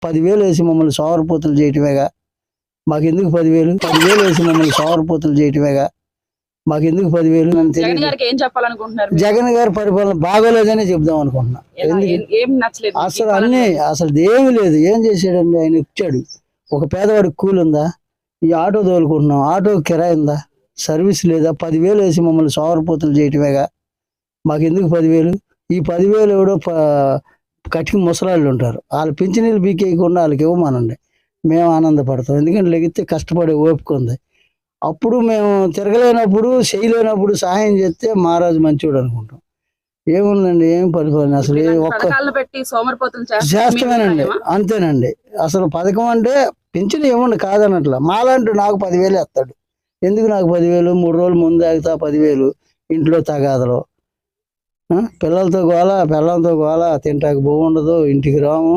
10,000 వేసి మమ్మల్ని సోమరిపోతులు చేయటమేగా, మాకెందుకు 10,000 వేసి మమ్మల్ని సోమరిపోతులు చేయటమేగా, మాకెందుకు 10,000 అని జగన్ తెలియదు. గారికి ఏం చెప్పాలనుకుంటున్నారు మీరు? జగన్ గారి పరిపాలన బాగోలేదని చెప్దాం అనుకుంటున్నా. ఏం నచ్చలేదు మీకు ఈ అసలు పాలనలో? అసలు ఏమీ లేదు. ఏం చేసాడండి ఆయన? ఇచ్చాడు. ఒక పేదవాడికి కూలి ఉందా? ఈ ఆటో తోలుకుంటున్నాం, ఆటో కిరాయి ఉందా? సర్వీస్ లేదా? 10,000 వేసి మమ్మల్ని సోమరిపోతులు చేయటమేగా, మాకెందుకు 10,000? ఈ 10,000 ఎవడో కటికి ముసలాళ్ళు ఉంటారు, వాళ్ళు పింఛనీళ్ళు బీకేయకుండా వాళ్ళకి ఇవ్వమనండి, మేము ఆనందపడతాం. ఎందుకంటే లెగితే కష్టపడే ఓపిక ఉంది. అప్పుడు మేము తిరగలేనప్పుడు, చేయలేనప్పుడు సహాయం చేస్తే మహారాజు మంచివాడు అనుకుంటాం. ఏముందండి, ఏం పరిపాలన అసలు. ఒక్క పథకాలను పెట్టి సోమరిపోతులు చేస్తామేనండి, అంతేనండి. అసలు పథకం అంటే పింఛను ఇవ్వండి కాదనట్లా, మాలంటూ నాకు 10,000 వేస్తాడు. ఎందుకు నాకు 10,000? 3 రోజులు ముందు ఆగితే 10,000 ఇంట్లో తగాదలు, పిల్లలతో గోల, పిల్లలతో గోల, తింటాకు బాగుండదు, ఇంటికి రాము,